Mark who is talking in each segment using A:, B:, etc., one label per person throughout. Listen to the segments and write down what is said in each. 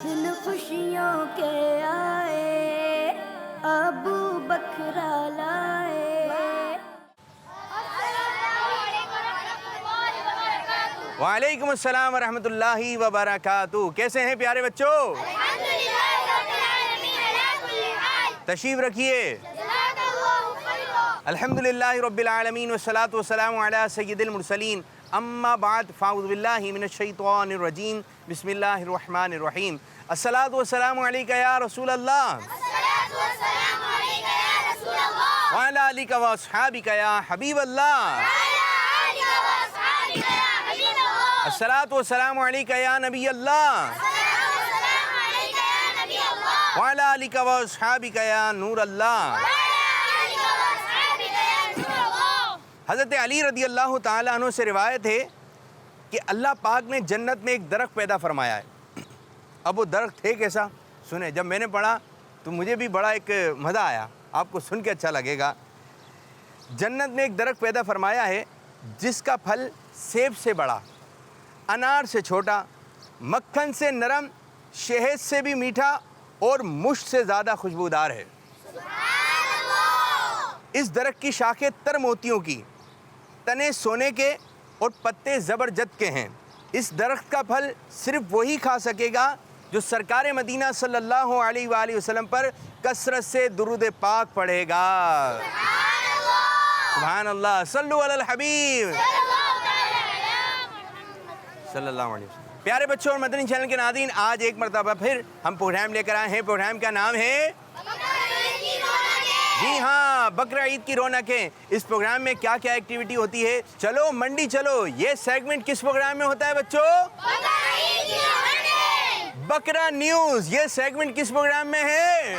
A: دن خوشیوں کے آئے ابو بکرا لائے۔
B: وعلیکم السلام ورحمۃ اللہ وبرکاتہ۔ کیسے ہیں پیارے بچوں؟ تشریف رکھیے۔ الحمدللہ رب العالمین والصلاة والسلام علی سید المرسلین، اما بعد فاعوذ باللہ من الشیطان الرجیم، بسم اللہ الرحمن الرحیم۔ الصلاۃ والسلام علیک یا رسول اللہ، وعلی آلک واصحابک یا حبیب اللہ، الصلاۃ والسلام علیک یا نبی اللہ، وعلی آلک واصحابک یا نور اللہ۔ حضرت علی رضی اللہ تعالیٰ عنہ سے روایت ہے کہ اللہ پاک نے جنت میں ایک درخت پیدا فرمایا ہے۔ اب وہ درخت ہے کیسا؟ سنیں، جب میں نے پڑھا تو مجھے بھی بڑا ایک مزہ آیا، آپ کو سن کے اچھا لگے گا۔ جنت میں ایک درخت پیدا فرمایا ہے جس کا پھل سیب سے بڑا، انار سے چھوٹا، مکھن سے نرم، شہد سے بھی میٹھا اور مشک سے زیادہ خوشبودار ہے۔ اس درخت کی شاخیں تر موتیوں کی، تنے سونے کے اور پتے زبرجد کے ہیں۔ اس درخت کا پھل صرف وہی کھا سکے گا جو سرکار مدینہ صلی اللہ علیہ وآلہ وسلم پر کثرت سے درود پاک پڑھے گا۔ سبحان اللہ، صلو علی الحبیب صلی اللہ علیہ وسلم۔ پیارے بچوں اور مدنی چینل کے ناظرین، آج ایک مرتبہ پھر ہم پروگرام لے کر آئے ہیں۔ پروگرام کا نام ہے، جی ہاں، بقرہ عید کی رونقیں۔ اس پروگرام میں کیا کیا ایکٹیویٹی ہوتی ہے؟ چلو منڈی چلو۔ یہ سیگمنٹ کس پروگرام میں ہوتا ہے بچوں؟ بقرہ نیوز۔ یہ سیگمنٹ کس پروگرام میں ہے؟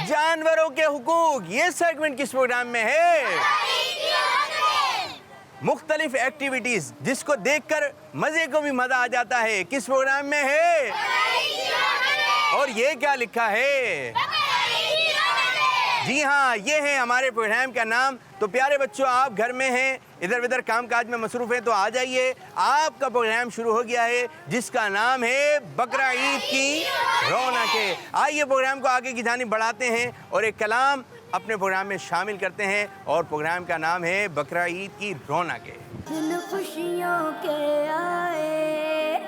B: جانوروں کے حقوق۔ یہ سیگمنٹ کس پروگرام میں ہے؟ مختلف ایکٹیویٹیز جس کو دیکھ کر مزے کو بھی مزہ آ جاتا ہے، کس پروگرام میں ہے؟ اور یہ کیا لکھا ہے؟ جی ہاں، یہ ہے ہمارے پروگرام کا نام۔ تو پیارے بچوں، آپ گھر میں ہیں، ادھر ادھر کام کاج میں مصروف ہیں، تو آ جائیے، آپ کا پروگرام شروع ہو گیا ہے جس کا نام ہے بقرہ عید کی رونقیں۔ آئیے پروگرام کو آگے کی جانب بڑھاتے ہیں اور ایک کلام اپنے پروگرام میں شامل کرتے ہیں، اور پروگرام کا نام ہے بقرہ عید کی رونقیں۔
A: دن خوشیوں کے آئے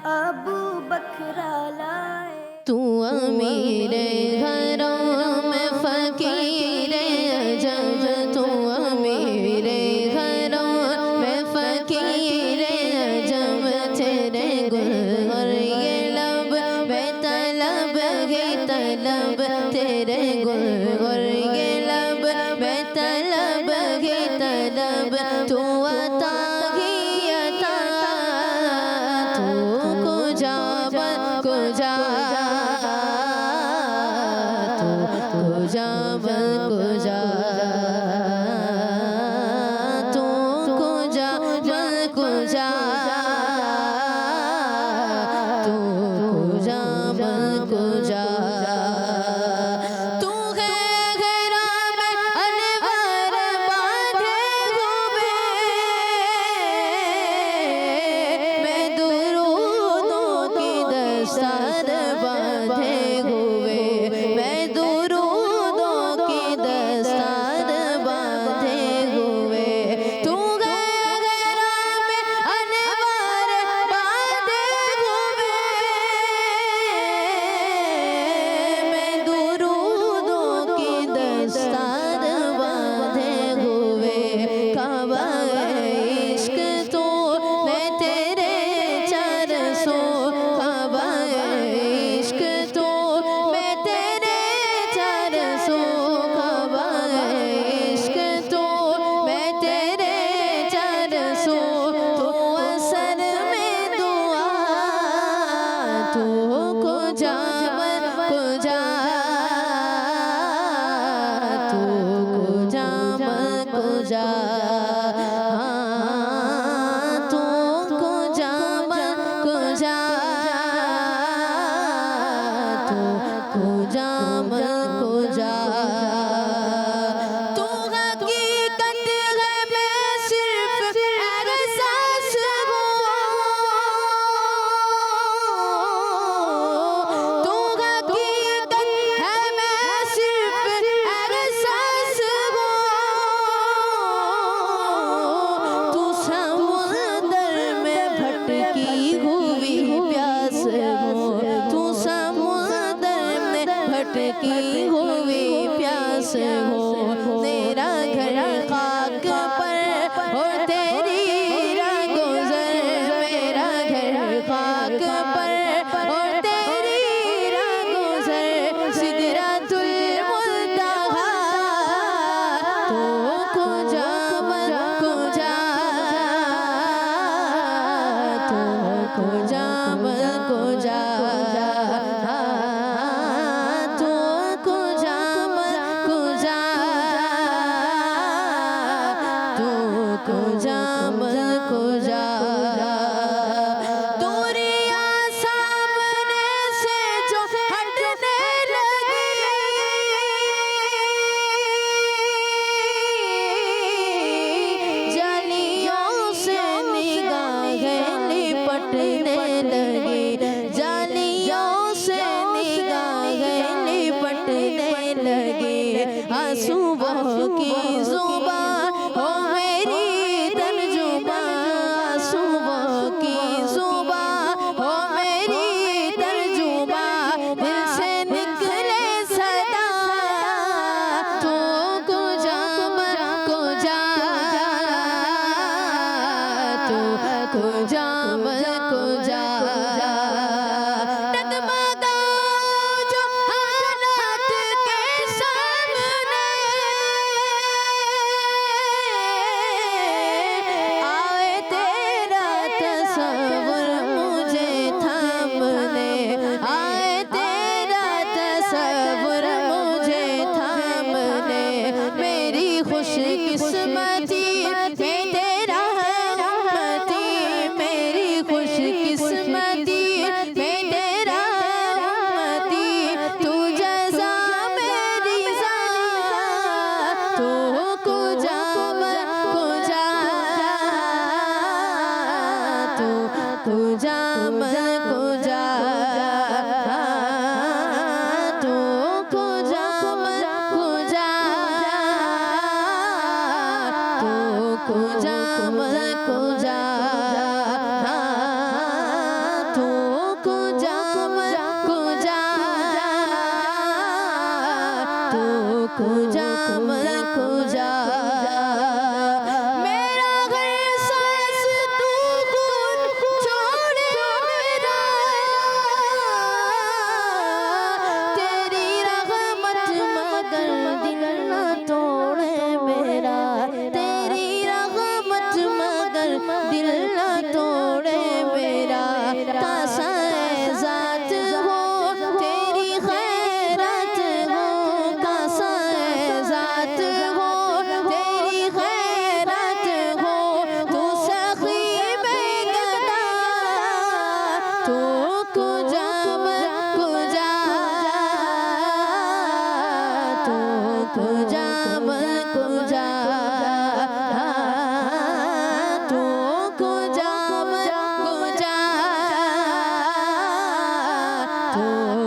A: ابو بکرا لائے۔
C: تو امیر گھروں میں فقیر عجب، تو امیر گھروں میں فقیر عجب، تیرے گل اور یہ لب بے طلب ہے طلب، تیرے گل اور یہ لب بے طلب ہے طلب، تو عطا ہی عطا، تو کجا کجا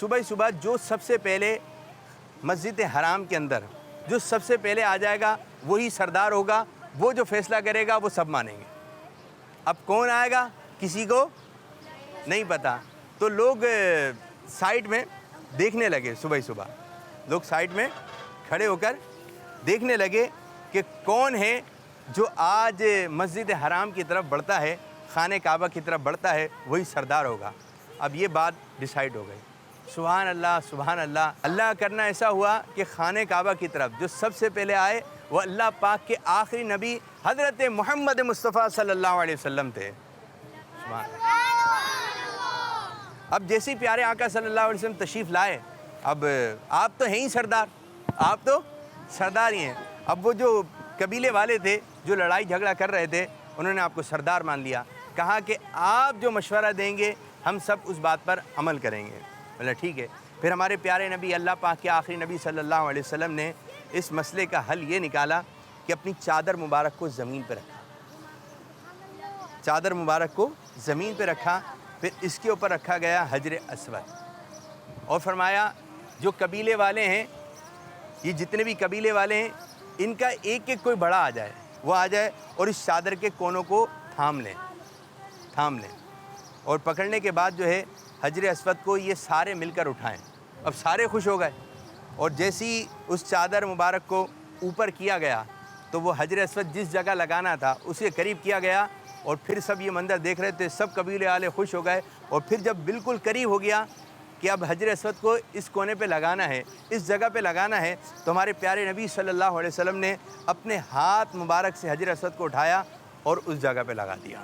B: صبح صبح جو سب سے پہلے مسجد حرام کے اندر جو سب سے پہلے آ جائے گا وہی سردار ہوگا، وہ جو فیصلہ کرے گا وہ سب مانیں گے۔ اب کون آئے گا کسی کو نہیں پتہ، تو لوگ سائٹ میں دیکھنے لگے، صبح لوگ سائٹ میں کھڑے ہو کر دیکھنے لگے کہ کون ہے جو آج مسجد حرام کی طرف بڑھتا ہے، خانہ کعبہ کی طرف بڑھتا ہے، وہی سردار ہوگا۔ اب یہ بات ڈیسائیڈ ہو گئی۔ سبحان اللہ سبحان اللہ، اللہ کرنا ایسا ہوا کہ خانہ کعبہ کی طرف جو سب سے پہلے آئے وہ اللہ پاک کے آخری نبی حضرت محمد مصطفیٰ صلی اللہ علیہ وسلم تھے۔ سبحان اللہ۔ اب جیسے پیارے آقا صلی اللہ علیہ وسلم تشریف لائے، اب آپ تو ہیں ہی سردار، آپ تو سردار ہی ہیں۔ اب وہ جو قبیلے والے تھے جو لڑائی جھگڑا کر رہے تھے، انہوں نے آپ کو سردار مان لیا، کہا کہ آپ جو مشورہ دیں گے ہم سب اس بات پر عمل کریں گے۔ بولا ٹھیک ہے۔ پھر ہمارے پیارے نبی اللہ پاک کے آخری نبی صلی اللہ علیہ وسلم نے اس مسئلے کا حل یہ نکالا کہ اپنی چادر مبارک کو زمین پہ رکھا، چادر مبارک کو زمین پہ رکھا، پھر اس کے اوپر رکھا گیا حجر اسود، اور فرمایا جو قبیلے والے ہیں، یہ جتنے بھی قبیلے والے ہیں، ان کا ایک ایک کوئی بڑا آ جائے، وہ آ جائے اور اس چادر کے کونوں کو تھام لیں، اور پکڑنے کے بعد جو ہے حجر اسود کو یہ سارے مل کر اٹھائیں۔ اب سارے خوش ہو گئے، اور جیسی اس چادر مبارک کو اوپر کیا گیا تو وہ حجر اسود جس جگہ لگانا تھا اس کے قریب کیا گیا، اور پھر سب یہ منظر دیکھ رہے تھے، سب قبیلے والے خوش ہو گئے، اور پھر جب بالکل قریب ہو گیا کہ اب حجر اسود کو اس کونے پہ لگانا ہے، اس جگہ پہ لگانا ہے، تو ہمارے پیارے نبی صلی اللہ علیہ وسلم نے اپنے ہاتھ مبارک سے حجر اسود کو اٹھایا اور اس جگہ پہ لگا دیا،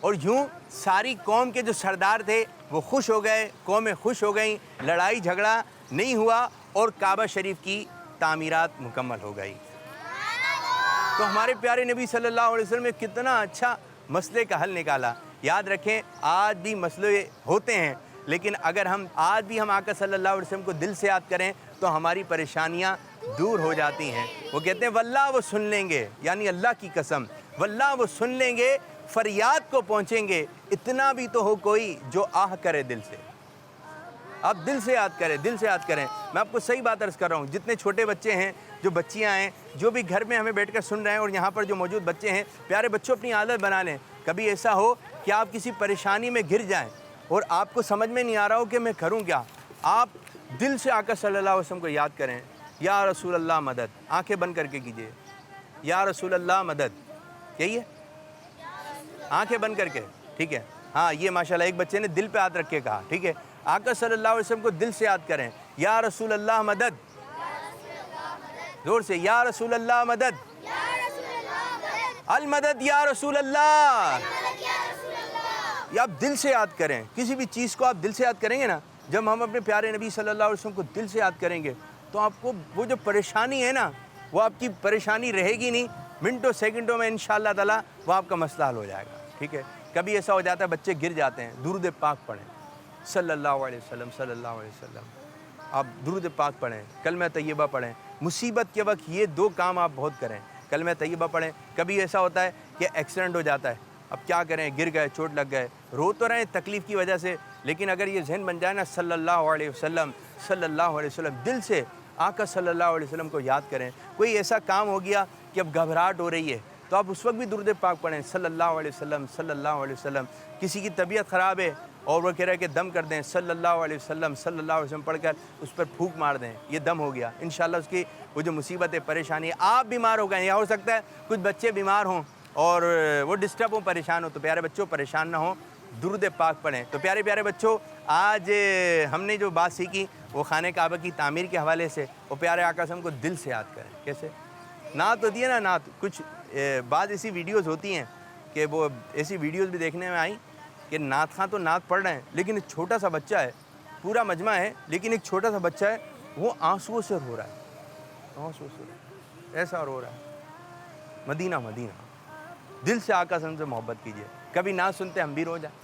B: اور یوں ساری قوم کے جو سردار تھے وہ خوش ہو گئے، قومیں خوش ہو گئیں، لڑائی جھگڑا نہیں ہوا، اور کعبہ شریف کی تعمیرات مکمل ہو گئی۔ تو ہمارے پیارے نبی صلی اللہ علیہ وسلم نے کتنا اچھا مسئلے کا حل نکالا۔ یاد رکھیں آج بھی مسئلے ہوتے ہیں، لیکن اگر ہم آج بھی ہم آقا صلی اللہ علیہ وسلم کو دل سے یاد کریں تو ہماری پریشانیاں دور ہو جاتی ہیں۔ وہ کہتے ہیں واللہ وہ سن لیں گے، یعنی اللہ کی قسم، واللہ وہ سن لیں گے، فریاد کو پہنچیں گے، اتنا بھی تو ہو کوئی جو آہ کرے دل سے۔ آپ دل سے یاد کریں، دل سے یاد کریں۔ میں آپ کو صحیح بات عرض کر رہا ہوں، جتنے چھوٹے بچے ہیں، جو بچیاں ہیں، جو بھی گھر میں ہمیں بیٹھ کر سن رہے ہیں، اور یہاں پر جو موجود بچے ہیں، پیارے بچوں اپنی عادت بنا لیں، کبھی ایسا ہو کہ آپ کسی پریشانی میں گر جائیں اور آپ کو سمجھ میں نہیں آ رہا ہو کہ میں کروں کیا، آپ دل سے آقا صلی اللہ علیہ وسلم کو یاد کریں، یا رسول اللہ مدد، آنکھیں بند کر کے کیجئے، یا رسول اللہ مدد، یہی ہے، آنکھیں بند کر کے، ٹھیک ہے۔ ہاں یہ ماشاءاللہ ایک بچے نے دل پہ ہاتھ رکھ کے کہا، ٹھیک ہے۔ آقا صلی اللہ علیہ وسلم کو دل سے یاد کریں، یا رسول اللہ مدد، زور سے، یا رسول اللہ مدد، المدد یا رسول اللہ، یہ آپ دل سے یاد کریں۔ کسی بھی چیز کو آپ دل سے یاد کریں گے نا، جب ہم اپنے پیارے نبی صلی اللہ علیہ وسلم کو دل سے یاد کریں گے تو آپ کو وہ جو پریشانی ہے نا، وہ آپ کی پریشانی رہے گی نہیں، منٹوں سیکنڈوں میں انشاءاللہ تعالی وہ آپ کا مسئلہ حل ہو جائے گا، ٹھیک ہے۔ کبھی ایسا ہو جاتا ہے بچے گر جاتے ہیں، درود پاک پڑھیں صلی اللہ علیہ وسلم، صلی اللہ علیہ وسلم، آپ درود پاک پڑھیں، کلمہ طیبہ پڑھیں، مصیبت کے وقت یہ دو کام آپ بہت کریں، کلمہ طیبہ پڑھیں۔ کبھی ایسا ہوتا ہے کہ ایکسیڈنٹ ہو جاتا ہے، اب کیا کریں، گر گئے، چوٹ لگ گئے، رو تو رہے تکلیف کی وجہ سے، لیکن اگر یہ ذہن بن جائے نا صلی اللہ علیہ وسلم، صلی اللہ علیہ وسلم، دل سے آقا صلی اللہ علیہ وسلم کو یاد کریں۔ کوئی ایسا کام ہو گیا کہ اب گھبراہٹ ہو رہی ہے تو آپ اس وقت بھی درود پاک پڑھیں صلی اللہ علیہ وسلم، صلی اللہ علیہ وسلم۔ کسی کی طبیعت خراب ہے اور وہ کہہ رہا ہے کہ دم کر دیں، صلی اللہ علیہ وسلم، صلی اللہ علیہ وسلم پڑھ کر اس پر پھونک مار دیں، یہ دم ہو گیا، انشاءاللہ اس کی وہ جو مصیبت ہے، پریشانی ہے، آپ بیمار ہو گئے، یا ہو سکتا ہے کچھ بچے بیمار ہوں اور وہ ڈسٹرب ہوں، پریشان ہوں، تو پیارے بچوں پریشان نہ ہوں، درود پاک پڑھیں۔ تو پیارے پیارے بچوں، آج ہم نے جو بات سیکھی وہ خانہ کعبہ کی تعمیر کے حوالے سے، وہ پیارے آقا صلی اللہ علیہ وسلم کو دل سے یاد کریں۔ کیسے؟ نعت ہوتی ہے نا، نعت، کچھ بعض ایسی ویڈیوز ہوتی ہیں کہ وہ ایسی ویڈیوز بھی دیکھنے میں آئیں کہ نعت خواں تو نعت پڑھ رہے ہیں، لیکن ایک چھوٹا سا بچہ ہے، پورا مجمع ہے لیکن ایک چھوٹا سا بچہ ہے، وہ آنسوؤں سے رو رہا ہے، آنسوؤں سے رو رہا ہے، ایسا رو رہا ہے۔ مدینہ مدینہ، دل سے آقا صلی اللہ علیہ وسلم سے محبت کیجیے۔ کبھی نعت سنتے ہم بھی رو جائیں،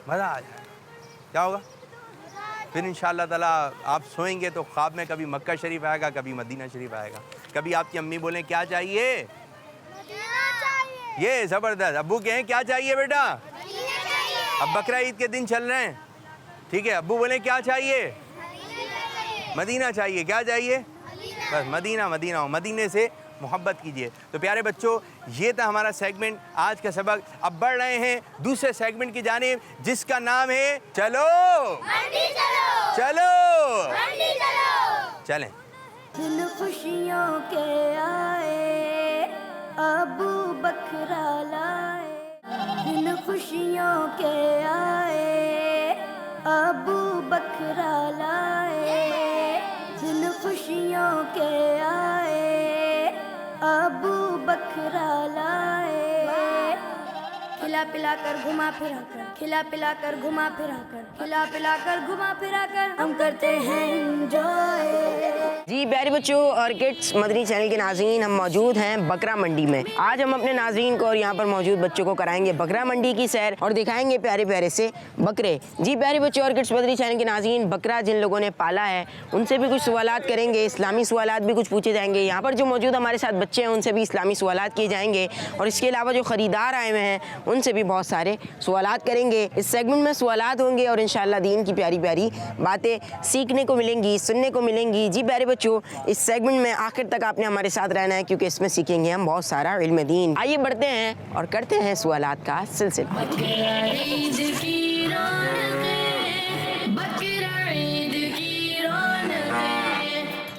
B: مزہ آ جائے، کیا ہوگا؟ پھر انشاءاللہ تعالیٰ آپ سوئیں گے تو خواب میں کبھی مکہ شریف آئے گا، کبھی مدینہ شریف آئے گا، کبھی آپ کی امی بولیں کیا چاہیے، یہ زبردست، ابو کہیں کیا چاہیے بیٹا، اب بقرہ عید کے دن چل رہے ہیں، ٹھیک ہے, ابو بولے کیا چاہیے؟ مدینہ چاہیے. کیا چاہیے؟ بس مدینہ مدینہ, مدینے سے محبت کیجئے. تو پیارے بچوں, یہ تھا ہمارا سیگمنٹ, آج کا سبق. اب بڑھ رہے ہیں دوسرے سیگمنٹ کی جانب جس کا نام ہے چلو چلو چلیں.
A: دن خوشیوں کے آئے ابو بکر لائے, دن خوشیوں کے آئے ابو بکر لائے, دن خوشیوں کے آئے ابو بکر لائے. کھلا پلا کر گھما پھرا کر, کھلا پلا کر گھما پھرا کر, کھلا پلا کر گھما پھرا کر ہم کرتے ہیں انجوائے.
D: جی پیارے بچوں اور کڈس مدنی چینل کے ناظرین, ہم موجود ہیں بکرا منڈی میں. آج ہم اپنے ناظرین کو اور یہاں پر موجود بچوں کو کرائیں گے بکرا منڈی کی سیر اور دکھائیں گے پیارے پیارے سے بکرے. جی پیارے بچوں اور کڈس مدنی چینل کے ناظرین, بکرا جن لوگوں نے پالا ہے ان سے بھی کچھ سوالات کریں گے, اسلامی سوالات بھی کچھ پوچھے جائیں گے. یہاں پر جو موجود ہمارے ساتھ بچے ہیں ان سے بھی اسلامی سوالات کیے جائیں گے, اور اس کے علاوہ جو خریدار آئے ہوئے ہیں ان سے بھی بہت سارے سوالات کریں گے. اس سیگمنٹ میں سوالات ہوں گے اور انشاءاللہ دین کی پیاری پیاری باتیں سیکھنے کو ملیں گی, سننے کو ملیں گی. جی پیارے بچوں, اس سیگمنٹ میں آخر تک آپ نے ہمارے ساتھ رہنا ہے کیونکہ اس میں سیکھیں گے ہم بہت سارا علم دین. آئیے بڑھتے ہیں اور کرتے ہیں سوالات کا سلسلہ.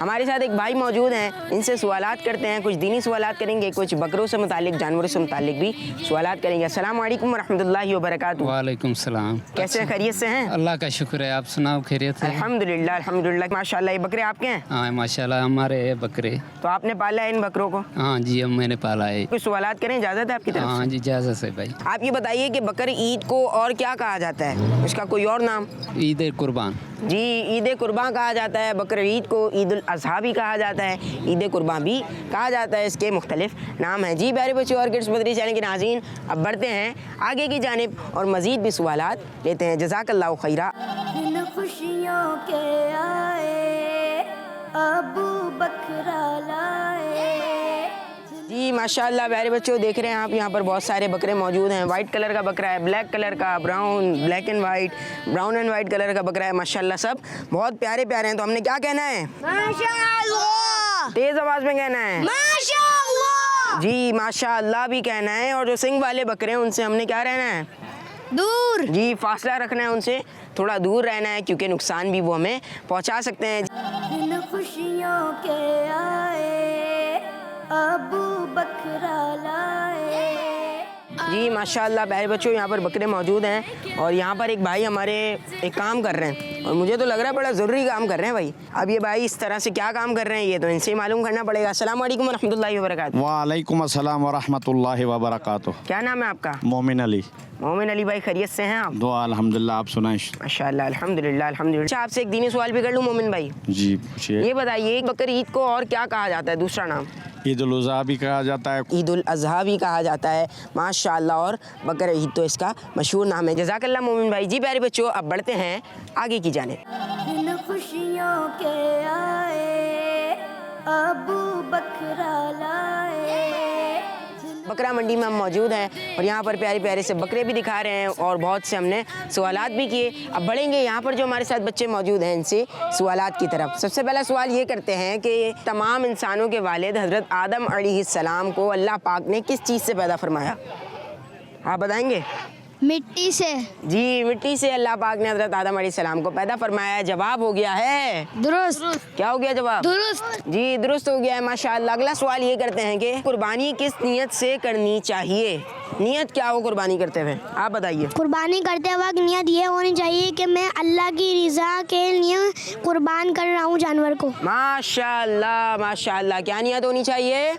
D: ہمارے ساتھ ایک بھائی موجود ہیں, ان سے سوالات کرتے ہیں. کچھ دینی سوالات کریں گے, کچھ بکروں سے متعلق, جانوروں سے متعلق بھی سوالات کریں گے. السلام علیکم ورحمۃ اللہ وبرکاتہ.
E: وعلیکم السلام.
D: کیسے ہیں, خیریت سے ہیں؟
E: اللہ کا شکر ہے, آپ سناؤ خیریت ہے؟
D: الحمدللہ الحمدللہ. ماشاء اللہ, یہ بکرے آپ کے ہیں؟
E: ہاں ماشاء اللہ, ہمارے بکرے.
D: تو آپ نے پالا ہے ان بکروں کو؟
E: ہاں جی, اب میں نے پالا ہے.
D: کچھ سوالات کریں, اجازت ہے آپ کی طرف سے؟
E: ہاں جی, اجازت ہے بھائی.
D: آپ یہ بتائیے کہ بکر عید کو اور کیا کہا جاتا ہے, اس کا کوئی اور نام؟
E: عید قربان.
D: جی, عید قربان کہا جاتا ہے. بکر عید کو عید الاضحیٰ بھی کہا جاتا ہے, عید قربان بھی کہا جاتا ہے. اس کے مختلف نام ہیں. جی پیارے بچوں اور کڈس مدنی چینل کے ناظرین, اب بڑھتے ہیں آگے کی جانب اور مزید بھی سوالات لیتے ہیں. جزاک اللہ خیرہ.
A: دن خوشیوں کے آئے ابو بکر لائے.
D: جی ماشاء اللہ پیارے بچوں, دیکھ رہے ہیں آپ یہاں پر بہت سارے بکرے موجود ہیں. وائٹ کلر کا بکرا ہے, بلیک کلر کا, brown, black and white, brown and white colour کا بکرا ہے. ماشاء اللہ سب بہت پیارے پیارے ہیں. تو ہم نے کیا کہنا ہے؟
C: ماشاءاللہ,
D: تیز آواز میں کہنا ہے.
C: ماشاءاللہ.
D: جی ماشاء اللہ بھی کہنا ہے. اور جو سنگ والے بکرے ہیں ان سے ہم نے کیا رہنا ہے؟
C: دور.
D: جی فاصلہ رکھنا ہے, ان سے تھوڑا دور رہنا ہے کیونکہ نقصان بھی وہ ہمیں پہنچا سکتے ہیں.
A: دن خوشیوں کے آئے ابو بکر لائے.
D: جی ماشاء اللہ پیارے بچوں, یہاں پر بکرے موجود ہیں اور یہاں پر ایک بھائی ہمارے ایک کام کر رہے ہیں اور مجھے تو لگ رہا ہے بڑا ضروری کام کر رہے ہیں بھائی. اب یہ بھائی اس طرح سے کیا کام کر رہے ہیں یہ تو ان سے ہی معلوم کرنا پڑے گا. السلام علیکم ورحمۃ اللہ وبرکاتہ.
F: وعلیکم السلام ورحمۃ اللہ وبرکاتہ.
D: کیا نام ہے آپ کا؟
F: مومن علی.
D: مومن علی بھائی, خیریت سے ہیں آپ؟
F: دعا الحمدللہ, آپ سنائیں.
D: ماشاء اللہ الحمدللہ الحمدللہ. اچھا, آپ سے ایک دینی سوال بھی کر لوں مومن بھائی؟
F: جی پوچھیے.
D: یہ بتائیے بکر عید کو اور کیا کہا جاتا ہے, دوسرا نام؟
F: عید الاضحیٰ بھی کہا جاتا ہے,
D: عید الاضحیٰ بھی کہا جاتا ہے. ماشاء اللہ, اور بکر عید تو اس کا مشہور نام ہے. جزاک اللہ مومن بھائی. جی پیارے بچوں, اب بڑھتے ہیں آگے کی جانب.
A: دن خوشیوں کے آئے ابو بکر لائے.
D: بکرا منڈی میں ہم موجود ہیں اور یہاں پر پیارے پیارے سے بکرے بھی دکھا رہے ہیں اور بہت سے ہم نے سوالات بھی کیے. اب بڑھیں گے یہاں پر جو ہمارے ساتھ بچے موجود ہیں ان سے سوالات کی طرف. سب سے پہلا سوال یہ کرتے ہیں کہ تمام انسانوں کے والد حضرت آدم علیہ السلام کو اللہ پاک نے کس چیز سے پیدا فرمایا؟ آپ بتائیں گے؟
C: مٹی سے.
D: جی, مٹی سے اللہ پاک نے حضرت آدم علیہ السلام کو پیدا فرمایا. جواب ہو گیا ہے
C: درست.
D: کیا ہو گیا جواب؟
C: درست.
D: جی درست ہو گیا ہے ماشاء اللہ. اگلا سوال یہ کرتے ہیں کہ قربانی کس نیت سے کرنی چاہیے؟ نیت کیا ہو قربانی کرتے ہوئے, آپ بتائیے.
G: قربانی کرتے وقت نیت یہ ہونی چاہیے کہ میں اللہ کی رضا کے لیے قربان کر رہا ہوں جانور کو.
D: ماشاء اللہ ماشاء اللہ. کیا نیت ہونی چاہیے؟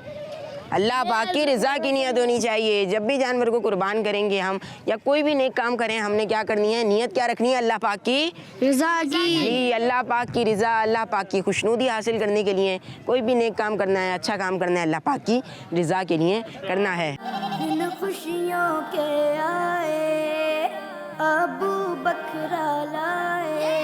D: اللہ پاک کی رضا کی نیت ہونی چاہیے. جب بھی جانور کو قربان کریں گے ہم یا کوئی بھی نیک کام کریں, ہم نے کیا کرنی ہے, نیت کیا رکھنی ہے؟ اللہ پاک کی
G: رضا کی.
D: جی, اللہ پاک کی رضا, اللہ پاک کی خوشنودی حاصل کرنے کے لیے کوئی بھی نیک کام کرنا ہے, اچھا کام کرنا ہے, اللہ پاک کی رضا کے لیے کرنا ہے.
A: دن خوشیوں کے آئے ابو بکر لائے.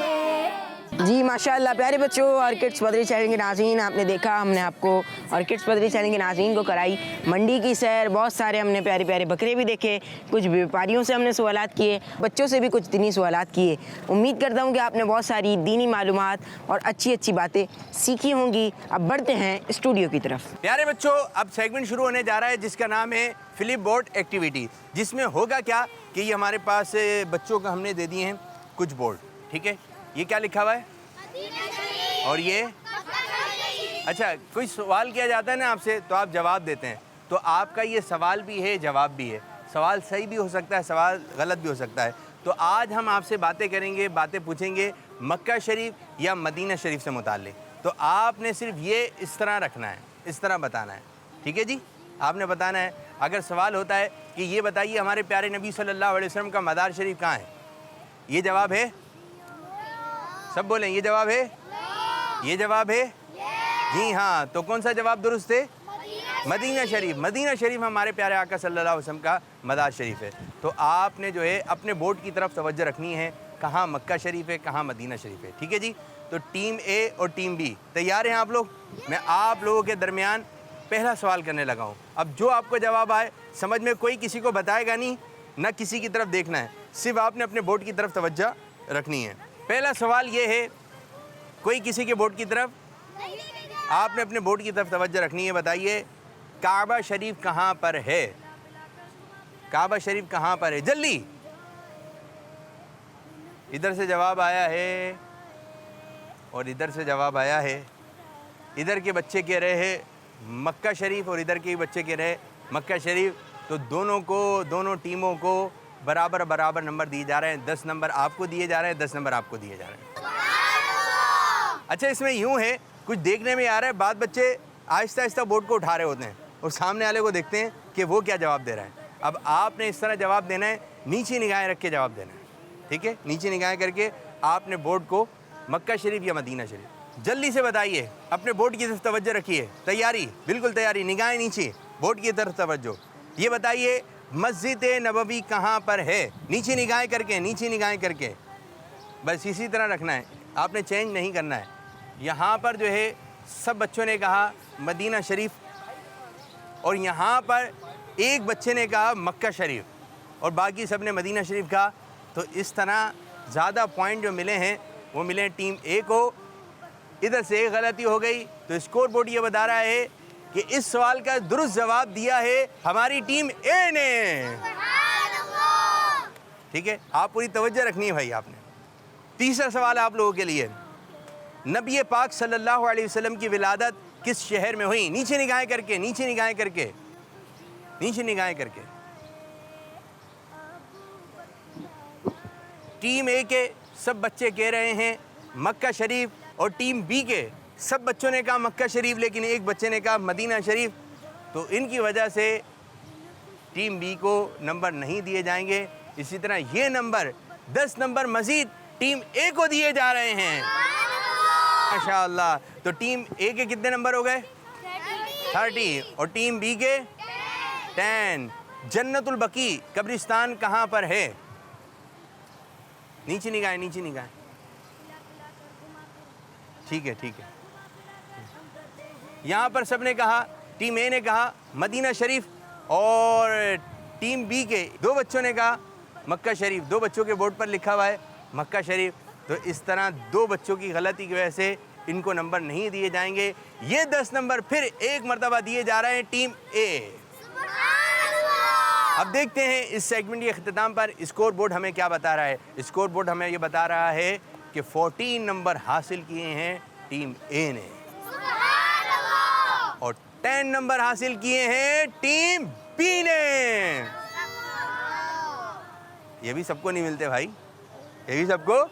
D: جی ماشاءاللہ پیارے بچوں، آرکڈس بدری چینل کے ناظرین، آپ نے دیکھا ہم نے آپ کو آرکڈس بدری چینل کے ناظرین کو کرائی منڈی کی سیر. بہت سارے ہم نے پیارے پیارے بکرے بھی دیکھے، کچھ بیوپاریوں سے ہم نے سوالات کیے، بچوں سے بھی کچھ دینی سوالات کیے. امید کرتا ہوں کہ آپ نے بہت ساری دینی معلومات اور اچھی اچھی باتیں سیکھی ہوں گی. اب بڑھتے ہیں اسٹوڈیو کی طرف.
B: پیارے بچوں، اب سیگمنٹ شروع ہونے جا رہا ہے جس کا نام ہے فلپ بورڈ ایکٹیویٹی، جس میں ہوگا کیا کہ یہ ہمارے پاس بچوں کا ہم نے دے دیے ہیں کچھ بورڈ. ٹھیک ہے، یہ کیا لکھا ہوا ہے اور یہ اچھا کوئی سوال کیا جاتا ہے نا آپ سے تو آپ جواب دیتے ہیں، تو آپ کا یہ سوال بھی ہے جواب بھی ہے. سوال صحیح بھی ہو سکتا ہے، سوال غلط بھی ہو سکتا ہے. تو آج ہم آپ سے باتیں کریں گے، باتیں پوچھیں گے مکہ شریف یا مدینہ شریف سے متعلق. تو آپ نے صرف یہ اس طرح رکھنا ہے، اس طرح بتانا ہے. ٹھیک ہے جی، آپ نے بتانا ہے. اگر سوال ہوتا ہے کہ یہ بتائیے ہمارے پیارے نبی صلی اللہ علیہ وسلم کا مزار شریف کہاں ہے، یہ جواب ہے. سب بولیں یہ جواب ہے، یہ جواب ہے. جی ہاں، تو کون سا جواب درست ہے؟ مدینہ شریف. مدینہ شریف ہمارے پیارے آقا صلی اللہ علیہ وسلم کا مزار شریف ہے. تو آپ نے جو ہے اپنے بورڈ کی طرف توجہ رکھنی ہے، کہاں مکہ شریف ہے کہاں مدینہ شریف ہے. ٹھیک ہے جی. تو ٹیم اے اور ٹیم بی تیار ہیں آپ لوگ؟ میں آپ لوگوں کے درمیان پہلا سوال کرنے لگا ہوں. اب جو آپ کو جواب آئے، سمجھ میں کوئی کسی کو بتائے گا نہیں، نہ کسی کی طرف دیکھنا ہے، صرف آپ نے اپنے بورڈ کی طرف توجہ رکھنی ہے. پہلا سوال یہ ہے، کوئی کسی کے بورڈ کی طرف، آپ نے اپنے بورڈ کی طرف توجہ رکھنی ہے. بتائیے کعبہ شریف کہاں پر ہے؟ کعبہ شریف کہاں پر ہے؟ جلدی. ادھر سے جواب آیا ہے اور ادھر سے جواب آیا ہے. ادھر کے بچے کہہ رہے ہیں مکہ شریف اور ادھر کے بچے کہہ رہے مکہ شریف. تو دونوں ٹیموں کو برابر برابر نمبر دیے جا رہے ہیں. 10 نمبر آپ کو دیے جا رہے ہیں، 10 نمبر آپ کو دیے جا رہے ہیں. اچھا اس میں یوں ہے، کچھ دیکھنے میں آ رہا ہے، بعض بچے آہستہ آہستہ بورڈ کو اٹھا رہے ہوتے ہیں اور سامنے والے کو دیکھتے ہیں کہ وہ کیا جواب دے رہا ہے. اب آپ نے اس طرح جواب دینا ہے، نیچے نگاہیں رکھ کے جواب دینا ہے. ٹھیک ہے، نیچے نگاہیں کر کے آپ نے بورڈ کو مکہ شریف یا مدینہ شریف جلدی سے بتائیے. اپنے بورڈ کی طرف توجہ رکھیے. تیاری، بالکل تیاری، نگاہیں نیچے، بورڈ کی طرف توجہ. یہ بتائیے مسجد نبوی کہاں پر ہے؟ نیچے نگاہیں کر کے، نیچے نگاہیں کر کے، بس اسی طرح رکھنا ہے، آپ نے چینج نہیں کرنا ہے. یہاں پر جو ہے سب بچوں نے کہا مدینہ شریف اور یہاں پر ایک بچے نے کہا مکہ شریف اور باقی سب نے مدینہ شریف کہا. تو اس طرح زیادہ پوائنٹ جو ملے ہیں وہ ملے ٹیم اے کو. ادھر سے ایک غلطی ہو گئی تو اسکور بورڈ یہ بتا رہا ہے کہ اس سوال کا درست جواب دیا ہے ہماری ٹیم اے نے. ٹھیک ہے، آپ پوری توجہ رکھنی ہے بھائی. آپ نے تیسرا سوال آپ لوگوں کے لیے، نبی پاک صلی اللہ علیہ وسلم کی ولادت کس شہر میں ہوئی؟ نیچے نگاہیں کر کے، نیچے نگاہیں کر کے، نیچے نگاہیں کر کے. ٹیم اے کے سب بچے کہہ رہے ہیں مکہ شریف اور ٹیم بی کے سب بچوں نے کہا مکہ شریف لیکن ایک بچے نے کہا مدینہ شریف. تو ان کی وجہ سے ٹیم بی کو نمبر نہیں دیے جائیں گے. اسی طرح یہ نمبر 10 نمبر مزید ٹیم اے کو دیے جا رہے ہیں. ماشاءاللہ. تو ٹیم اے کے کتنے نمبر ہو گئے؟ 30 اور ٹیم بی کے 10. جنت البقیع قبرستان کہاں پر ہے؟ نیچے نگاہیں، نیچے نگاہیں. ٹھیک ہے، ٹھیک ہے. یہاں پر سب نے کہا، ٹیم اے نے کہا مدینہ شریف اور ٹیم بی کے 2 بچوں نے کہا مکہ شریف. 2 بچوں کے بورڈ پر لکھا ہوا ہے مکہ شریف. تو اس طرح 2 بچوں کی غلطی کی وجہ سے ان کو نمبر نہیں دیے جائیں گے. یہ 10 نمبر پھر ایک مرتبہ دیے جا رہے ہیں ٹیم اے. اب دیکھتے ہیں اس سیگمنٹ کے اختتام پر اسکور بورڈ ہمیں کیا بتا رہا ہے. اسکور بورڈ ہمیں یہ بتا رہا ہے کہ 14 نمبر حاصل کیے ہیں ٹیم اے نے اور 10 نمبر حاصل کیے ہیں ٹیم بی نے. یہ بھی سب کو نہیں ملتے بھائی، یہ بھی سب کو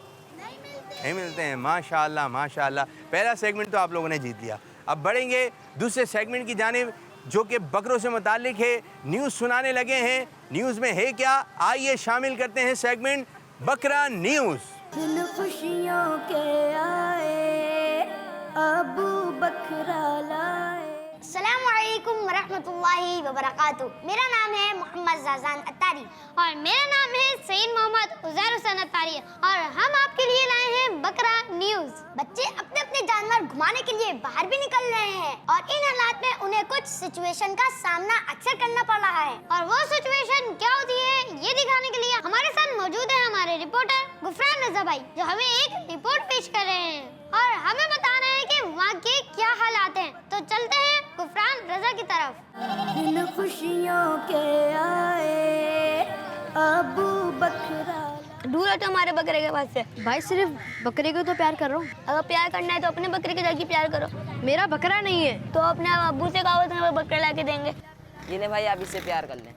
B: نہیں ملتے ہیں. ماشاءاللہ ماشاءاللہ. پہلا سیگمنٹ تو آپ لوگوں نے جیت لیا. اب بڑھیں گے دوسرے سیگمنٹ کی جانب جو کہ بکروں سے متعلق ہے. نیوز سنانے لگے ہیں. نیوز میں ہے کیا؟ آئیے شامل کرتے ہیں سیگمنٹ بکرا نیوز.
A: دن خوشیوں کے آئے ابو بکرا لائے.
G: السلام علیکم ورحمۃ اللہ وبرکاتہ. میرا نام ہے محمد زازان اتاری
H: اور میرا نام ہے سعید محمد عزیر حسین اتاری اور ہم آپ کے لیے لائے ہیں بکرا نیوز۔ بچے اپنے اپنے جانور گھمانے کے لیے باہر بھی نکل رہے ہیں اور ان حالات میں انہیں کچھ سچویشن کا سامنا اکثر کرنا پڑ رہا ہے، اور وہ سچویشن کیا ہوتی ہے یہ دکھانے کے لیے ہمارے ساتھ موجود ہیں ہمارے رپورٹر غفران رضا بھائی، جو ہمیں ایک رپورٹ پیش کر رہے ہیں اور ہمیں بتا رہے ہیں کہ وہاں کے کیا حالات ہیں۔ تو چلتے ہیں غفران رضا کی طرف۔
A: دن خوشیوں کے آئے ابو بکرا
H: دور ہٹو ہمارے بکرے کے پاس سے۔
C: بھائی صرف بکرے کو تو پیار کر رہا ہوں،
H: اگر پیار کرنا ہے تو اپنے بکرے کے جگہ پیار کرو،
C: میرا بکرا نہیں ہے۔
H: تو اپنے ابو سے کہو تو بکرا لا کے دیں گے۔
D: یہ لے بھائی، آپ اس سے پیار کر لیں۔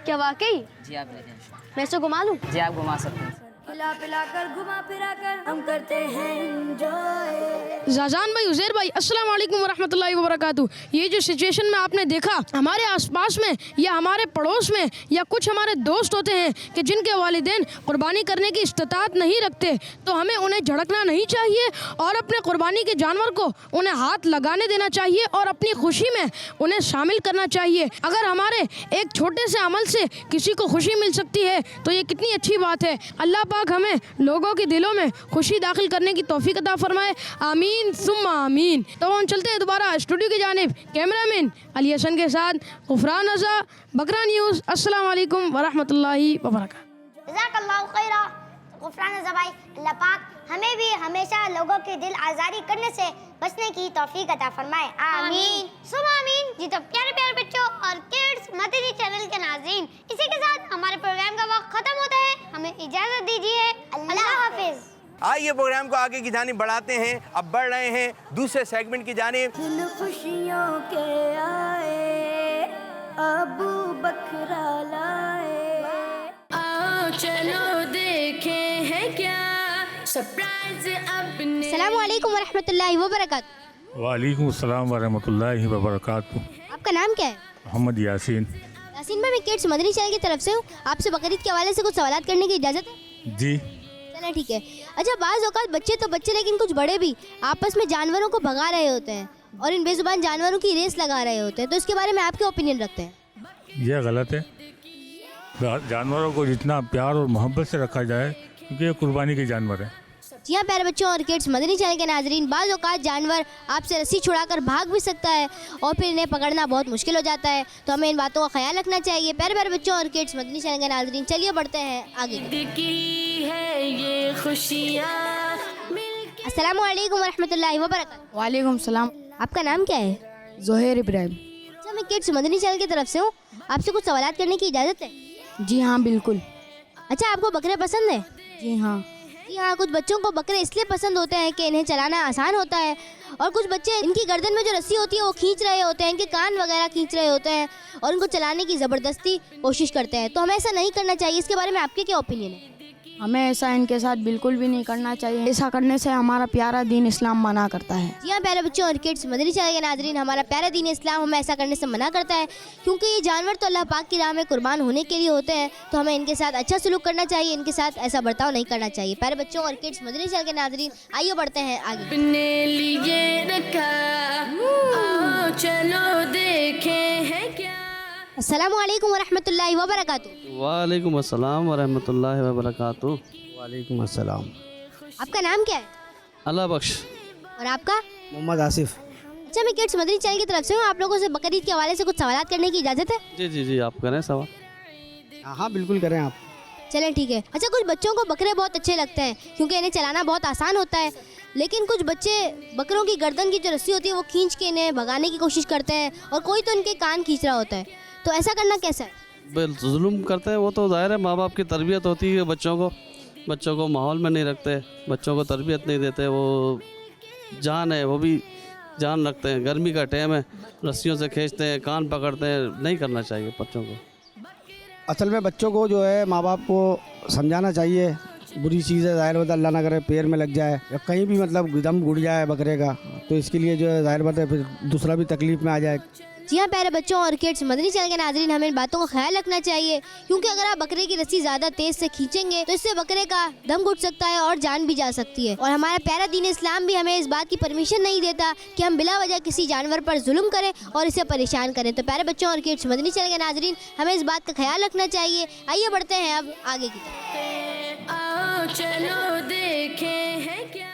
C: کیا واقعی؟
D: جی آپ لے جائیں۔
C: میں اسے گھما لوں؟
D: جی آپ گھما سکتے ہیں۔
A: پلا پلا کر گھما پھرا کر ہم کرتے ہیں انجوائے۔
I: زازان بھائی، عزیر بھائی، السلام علیکم ورحمۃ اللہ وبرکاتہ۔ یہ جو سچویشن میں آپ نے دیکھا، ہمارے آس پاس میں یا ہمارے پڑوس میں یا کچھ ہمارے دوست ہوتے ہیں کہ جن کے والدین قربانی کرنے کی استطاعت نہیں رکھتے، تو ہمیں انہیں جھڑکنا نہیں چاہیے اور اپنے قربانی کے جانور کو انہیں ہاتھ لگانے دینا چاہیے اور اپنی خوشی میں انہیں شامل کرنا چاہیے۔ اگر ہمارے ایک چھوٹے سے عمل سے کسی کو خوشی مل سکتی ہے تو یہ کتنی اچھی بات ہے۔ اللہ پاک ہمیں لوگوں کے دلوں میں خوشی داخل کرنے کی توفیق عطا فرمائے، آمین ثم آمین۔ تو ہم چلتے ہیں دوبارہ اسٹوڈیو کی جانب، کیمرہ مین علی حسن کے ساتھ غفران رضا، بکرا نیوز۔ السلام علیکم ورحمۃ اللہ وبرکاتہ۔
H: جزاک اللہ خیرہ غفران رضا بھائی، اللہ پاک ہمیں بھی ہمیشہ لوگوں کے دل آزاری کرنے سے بچنے کی توفیق عطا فرمائے، آمین ثم آمین۔ جی تو پیارے پیارے بچوں اور کڈس مدنی چینل کے ناظرین، اسی کے ساتھ ہمارے پروگرام کا وقت ختم ہوتا ہے، ہمیں اجازت دیجیے، اللہ حافظ۔
B: آئیے پروگرام کو آگے کی جانب بڑھاتے ہیں، اب بڑھ رہے ہیں دوسرے سیگمنٹ کی جانب۔
A: دن خوشیوں کے آئے ابو بکرا لائے، آؤ چلو دیکھیں ہے کیا سرپرائز اپنے۔
G: السلام علیکم ورحمۃ اللہ وبرکاتہ۔
J: وعلیکم السلام ورحمۃ اللہ وبرکاتہ۔
G: آپ کا نام کیا ہے؟
J: محمد یاسین۔
G: یاسین بھائی، میں کڈس مدنی چینل کی طرف سے ہوں، آپ سے بقرعید کے حوالے سے کچھ سوالات کرنے کی اجازت ہے؟
J: جی
G: چلیں ٹھیک ہے۔ اچھا، بعض اوقات بچے تو بچے لیکن کچھ بڑے بھی آپس میں جانوروں کو بھگا رہے ہوتے ہیں اور ان بے زبان جانوروں کی ریس لگا رہے ہوتے ہیں، تو اس کے بارے میں آپ کے اوپینین رکھتے ہیں؟
J: یہ غلط ہے۔ جانوروں کو جتنا پیار اور محبت سے رکھا جائے، کیونکہ یہ قربانی کے جانور ہیں۔
G: جی ہاں پیارے بچوں اور کڈس مدنی چینل کے ناظرین، بعض اوقات جانور آپ سے رسی چھڑا کر بھاگ بھی سکتا ہے اور پھر انہیں پکڑنا بہت مشکل ہو جاتا ہے، تو ہمیں ان باتوں کا خیال رکھنا چاہیے۔ پیارے پیارے بچوں اور کڈس مدنی چینل کے ناظرین، چلیے بڑھتے ہیں آگے۔ السلام علیکم ورحمۃ اللہ وبرکاتہ۔
C: وعلیکم السلام۔
G: آپ کا نام کیا ہے؟
C: زہیر ابراہیم۔
G: اچھا، میں کڈس مدنی چینل کی طرف سے ہوں، آپ سے کچھ سوالات کرنے کی اجازت ہے؟
C: جی ہاں بالکل۔
G: اچھا، آپ کو بکرے پسند ہیں؟
C: جی ہاں۔
G: جی ہاں، کچھ بچوں کو بکرے اس لیے پسند ہوتے ہیں کہ انہیں چلانا آسان ہوتا ہے، اور کچھ بچے ان کی گردن میں جو رسی ہوتی ہے وہ کھینچ رہے ہوتے ہیں، ان کے کان وغیرہ کھینچ رہے ہوتے ہیں اور ان کو چلانے کی زبردستی کوشش کرتے ہیں، تو ہمیں ایسا نہیں کرنا چاہیے۔ اس کے بارے میں آپ کے کیا اوپینین ہے؟
C: ہمیں ایسا ان کے ساتھ بالکل بھی نہیں کرنا چاہیے، ایسا کرنے سے ہمارا پیارا دین اسلام منع کرتا ہے۔
G: جی ہاں پیارے بچوں اور کڈس مدنی چینل کے ناظرین، ہمارا پیارا دین اسلام ہمیں ایسا کرنے سے منع کرتا ہے، کیونکہ یہ جانور تو اللہ پاک کی راہ میں قربان ہونے کے لیے ہوتے ہیں، تو ہمیں ان کے ساتھ اچھا سلوک کرنا چاہیے، ان کے ساتھ ایسا برتاؤ نہیں کرنا چاہیے۔ پیارے بچوں اور کڈس مدنی چینل کے ناظرین، آئیے بڑھتے ہیں آگے۔
A: اپنے لیے رکھا آؤ چلو دیکھیں ہے کیا۔
G: السلام علیکم ورحمۃ اللہ وبرکاتہ۔
K: وعلیکم السلام ورحمۃ اللہ وبرکاتہ۔
L: وعلیکم السلام۔
G: آپ کا نام کیا ہے؟
K: اللہ بخش۔
G: اور آپ کا؟
L: محمد آصف۔
G: اچھا، میں کڈس مدنی چینل کی طرف سے ہوں، آپ لوگوں سے بقرعید کے حوالے سے کچھ سوالات کرنے کی اجازت ہے؟
K: جی جی جی، آپ کریں سوال۔
L: ہاں بالکل کریں آپ۔
G: چلیں ٹھیک ہے۔ اچھا، کچھ بچوں کو بکرے بہت اچھے لگتے ہیں کیونکہ انہیں چلانا بہت آسان ہوتا ہے، لیکن کچھ بچے بکروں کی گردن کی جو رسی ہوتی ہے وہ کھینچ کے انہیں بھگانے کی کوشش کرتے ہیں، اور کوئی تو ان کے کان کھینچ رہا ہوتا ہے، تو ایسا کرنا کیسا ہے؟
K: ظلم کرتے ہیں، وہ تو ظاہر ہے ماں باپ کی تربیت ہوتی ہے، بچوں کو ماحول میں نہیں رکھتے، بچوں کو تربیت نہیں دیتے، وہ جان ہے، وہ بھی جان رکھتے ہیں، گرمی کا ٹائم ہے، رسیوں سے کھینچتے ہیں، کان پکڑتے ہیں، نہیں کرنا چاہیے بچوں کو۔
L: اصل میں بچوں کو جو ہے ماں باپ کو سمجھانا چاہیے، بری چیز ہے، ظاہر بات اللہ نہ کرے پیر میں لگ جائے یا کہیں بھی مطلب دم گھٹ جائے بکرے کا، تو اس کے لیے جو ہے ظاہر بات ہے پھر دوسرا بھی تکلیف میں آ جائے۔
G: جی ہاں پیارے بچوں اور کڈس مدنی چینل کے ناظرین، ہمیں ان باتوں کا خیال رکھنا چاہیے، کیونکہ اگر آپ بکرے کی رسی زیادہ تیز سے کھینچیں گے تو اس سے بکرے کا دم گھٹ سکتا ہے اور جان بھی جا سکتی ہے، اور ہمارا پیارا دین اسلام بھی ہمیں اس بات کی پرمیشن نہیں دیتا کہ ہم بلا وجہ کسی جانور پر ظلم کریں اور اسے پریشان کریں۔ تو پیارے بچوں اور کڈس مدنی چینل کے ناظرین، ہمیں اس بات کا خیال رکھنا چاہیے۔ آئیے بڑھتے ہیں اب آگے کی طرف۔
A: آؤ چلو دیکھیں ہے کیا۔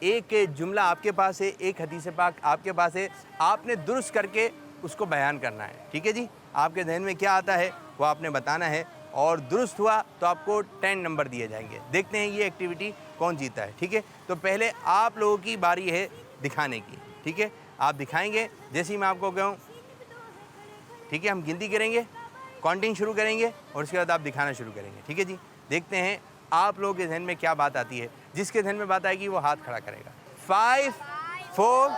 B: ایک جملہ آپ کے پاس ہے، ایک حدیث پاک آپ کے پاس ہے، آپ نے درست کر کے اس کو بیان کرنا ہے، ٹھیک ہے جی؟ آپ کے ذہن میں کیا آتا ہے وہ آپ نے بتانا ہے، اور درست ہوا تو آپ کو 10 نمبر دیے جائیں گے۔ دیکھتے ہیں یہ ایکٹیویٹی کون جیتا ہے، ٹھیک ہے؟ تو پہلے آپ لوگوں کی باری ہے دکھانے کی، ٹھیک ہے؟ آپ دکھائیں گے جیسے ہی میں آپ کو کہوں، ٹھیک ہے؟ ہم گنتی کریں گے، کاؤنٹنگ شروع کریں گے اور اس کے بعد آپ دکھانا شروع کریں گے، ٹھیک ہے جی؟ دیکھتے ہیں آپ لوگوں کے ذہن میں کیا بات آتی ہے۔ جس کے ذہن میں بات آئے گی وہ ہاتھ کھڑا کرے گا۔ 5 4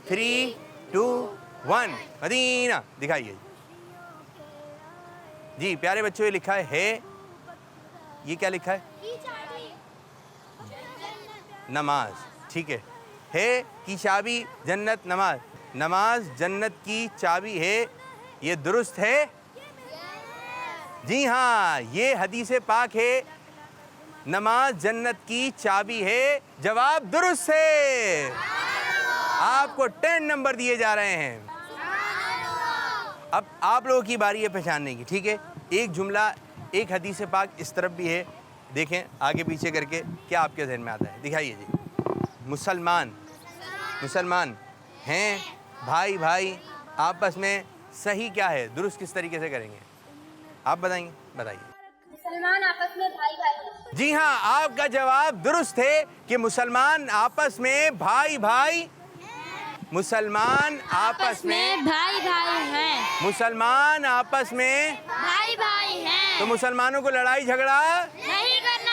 B: 3 2 1 مدینہ دکھائیے جی۔ پیارے بچوں یہ لکھا ہے یہ کیا لکھا ہے؟ نماز، ٹھیک ہے کی چابی جنت نماز، نماز جنت کی چابی ہے، یہ درست ہے؟ جی ہاں، یہ حدیث پاک ہے، نماز جنت کی چابی ہے، جواب درست ہے، آپ کو 10 نمبر دیے جا رہے ہیں۔ اب آپ لوگوں کی باری ہے پہچاننے کی، ٹھیک ہے؟ ایک جملہ ایک حدیث پاک اس طرف بھی ہے، دیکھیں آگے پیچھے کر کے کیا آپ کے ذہن میں آتا ہے، دکھائیے جی۔ مسلمان ہیں بھائی بھائی آپس میں، صحیح کیا ہے، درست کس طریقے سے کریں گے آپ بتائیں گے؟ بتائیے۔
H: مسلمان آپس میں بھائی بھائی۔
B: جی ہاں، آپ کا جواب درست ہے کہ مسلمان آپس میں بھائی بھائی، مسلمان آپس میں
H: بھائی بھائی ہیں،
B: مسلمان آپس میں
H: بھائی بھائی ہیں،
B: تو مسلمانوں کو لڑائی جھگڑا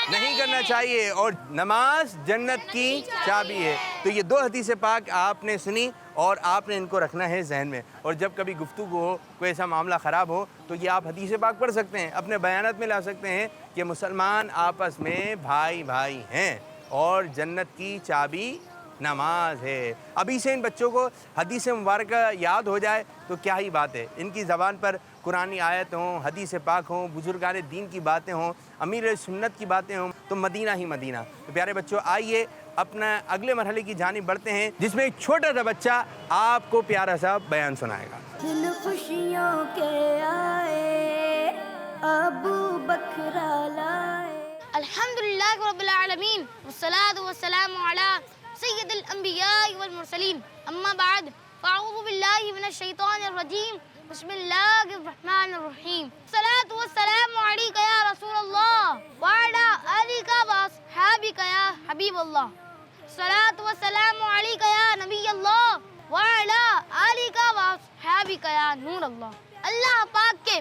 B: نہیں کرنا چاہیے، اور نماز جنت کی چابی ہے۔ تو یہ 2 حدیث پاک آپ نے سنی اور آپ نے ان کو رکھنا ہے ذہن میں، اور جب کبھی گفتگو ہو، کوئی ایسا معاملہ خراب ہو تو یہ آپ حدیث پاک پڑھ سکتے ہیں، اپنے بیانات میں لا سکتے ہیں کہ مسلمان آپس میں بھائی بھائی ہیں اور جنت کی چابی نماز ہے۔ ابھی سے ان بچوں کو حدیث مبارکہ یاد ہو جائے تو کیا ہی بات ہے، ان کی زبان پر قرآنی آیت ہوں، حدیث پاک ہوں، بزرگان دین کی باتیں ہوں، امیر سنت کی باتیں ہوں، تو مدینہ ہی مدینہ۔ تو پیارے بچوں آئیے اپنا اگلے مرحلے کی جانب بڑھتے ہیں، جس میں ایک چھوٹا سا بچہ آپ کو پیارا سا بیان سنائے گا۔
A: دل خوشیوں کے آئے ابو بکر لائے۔
H: الحمدللہ رب العالمین والصلاة والسلام علی سید الانبیاء والمرسلین، اما بعد فاعوذ باللہ من الشیطان الرجیم، بسم اللہ الرحمن الرحیم۔ الصلاة والسلام علیک یا رسول اللہ وعلی آلک واصحابک یا حبیب اللہ۔ الصلاة والسلام علیک یا نبی اللہ وعلی آلک واصحابک یا نور اللہ۔ اللہ پاک کے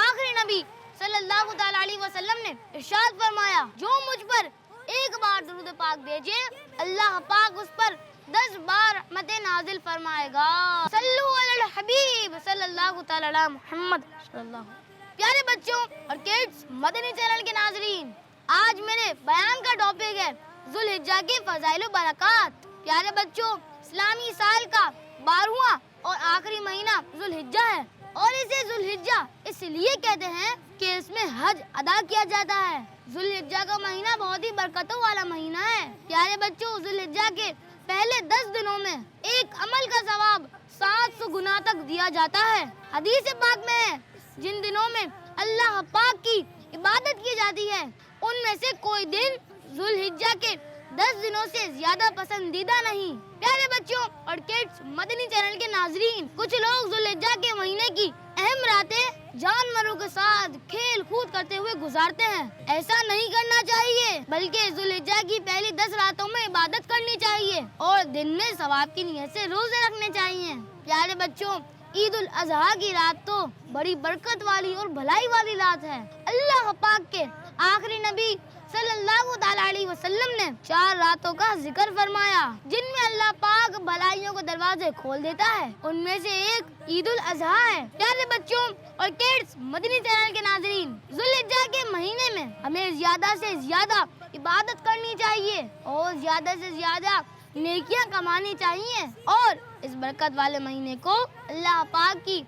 H: آخری نبی صلی اللہ تعالی علیہ وسلم نے ارشاد فرمایا، جو مجھ پر ایک بار درود پاک بھیجے اللہ پاک اس پر 10 بار رحمت نازل فرمائے گا۔ صلو علی الحبیب صلی اللہ تعالی علی محمد صلی اللہ علیہ وسلم۔ پیارے بچوں اور کڈز مدنی چینل کے ناظرین، آج میرے بیان کا ٹاپک ہے ذوالحجہ کے فضائل و برکات۔ پیارے بچوں، اسلامی سال کا 12واں اور آخری مہینہ ذوالحجہ ہے، اور اسے ذوالحجہ اس لیے کہتے ہیں کہ اس میں حج ادا کیا جاتا ہے۔ ذوالحجہ کا مہینہ بہت ہی برکتوں والا مہینہ ہے۔ پیارے بچوں، ذوالحجہ کے پہلے 10 دنوں میں ایک عمل کا ثواب 700 گنا تک دیا جاتا ہے۔ حدیث پاک میں ہے، جن دنوں میں اللہ پاک کی عبادت کی جاتی ہے ان میں سے کوئی دن ذوالحجہ کے 10 دنوں سے زیادہ پسندیدہ نہیں۔ پیارے بچوں اور کڈز مدنی چینل کے ناظرین، کچھ لوگ ذوالحجہ کے مہینے کی اہم راتیں جانوروں کے ساتھ کھیل کود کرتے ہوئے گزارتے ہیں۔ ایسا نہیں کرنا چاہیے، بلکہ ذوالحجہ کی پہلی 10 راتوں میں عبادت کرنی چاہیے اور دن میں ثواب کی نیت سے روزے رکھنے چاہیے۔ پیارے بچوں، عید الاضحیٰ کی رات تو بڑی برکت والی اور بھلائی والی رات ہے۔ اللہ پاک کے آخری نبی صلی اللہ تعالی علیہ وسلم نے 4 راتوں کا ذکر فرمایا جن میں اللہ پاک بھلائیوں کے دروازے کھول دیتا ہے، ان میں سے ایک عید الاضحیٰ ہے۔ پیارے بچوں اور کڈز مدنی چینل کے ناظرین، ذوالحجہ کے مہینے میں ہمیں زیادہ سے زیادہ عبادت کرنی چاہیے اور زیادہ سے زیادہ نیکیاں کمانی چاہیے، اور اس برکت والے مہینے کو اللہ پاک کی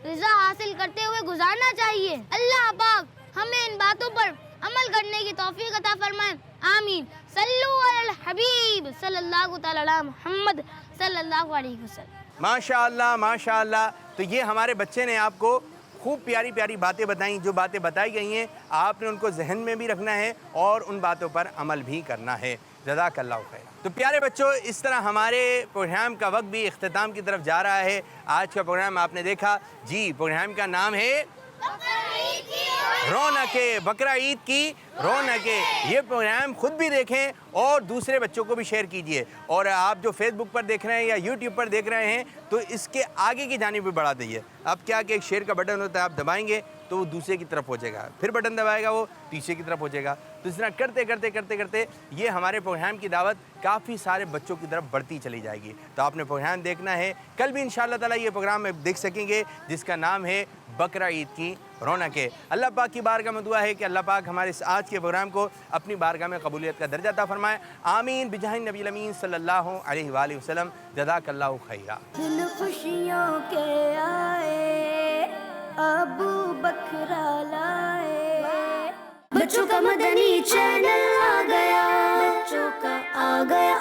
H: رضا حاصل کرتے ہوئے گزارنا چاہیے۔ اللہ پاک ہمیں ان باتوں پر عمل کرنے کی توفیق عطا فرمائے، آمین۔ صلو علی الحبیب صلی اللہ تعالی علی محمد صلی اللہ علیہ وسلم۔
B: ماشاءاللہ ماشاءاللہ۔ تو یہ ہمارے بچے نے آپ کو خوب پیاری پیاری باتیں بتائیں، جو باتیں بتائی گئی ہیں آپ نے ان کو ذہن میں بھی رکھنا ہے اور ان باتوں پر عمل بھی کرنا ہے۔ جزاک اللہ خیر. تو پیارے بچوں، اس طرح ہمارے پروگرام کا وقت بھی اختتام کی طرف جا رہا ہے. آج کا پروگرام آپ نے دیکھا جی، پروگرام کا نام ہے رونقیں، بقرہ عید کی رونقیں. یہ پروگرام خود بھی دیکھیں اور دوسرے بچوں کو بھی شیئر کیجئے. اور آپ جو فیس بک پر دیکھ رہے ہیں یا یوٹیوب پر دیکھ رہے ہیں تو اس کے آگے کی جانب بھی بڑھا دیجئے. اب کیا کہ ایک شیئر کا بٹن ہوتا ہے، آپ دبائیں گے تو وہ دوسرے کی طرف ہو جائے گا، پھر بٹن دبائے گا وہ تیسرے کی طرف ہو جائے گا. تو اس طرح کرتے کرتے کرتے کرتے یہ ہمارے پروگرام کی دعوت کافی سارے بچوں کی طرف بڑھتی چلی جائے گی. تو آپ نے پروگرام دیکھنا ہے. کل بھی انشاءاللہ تعالیٰ یہ پروگرام دیکھ سکیں گے جس کا نام ہے بقرہ عید کی رونقیں. اللہ پاک کی بارگاہ میں دعا ہے کہ اللہ پاک ہمارے اس آج کے پروگرام کو اپنی بارگاہ میں قبولیت کا درجہ عطا فرمائے. آمین بجاہ نبی الامین صلی اللہ علیہ وآلہ وسلم. جزاک اللہ خیرا.
A: دل خوشیوں کے آئے ابو بکرا لائے. بچوں کا مدنی چینل آ گیا، بچوں کا آ گیا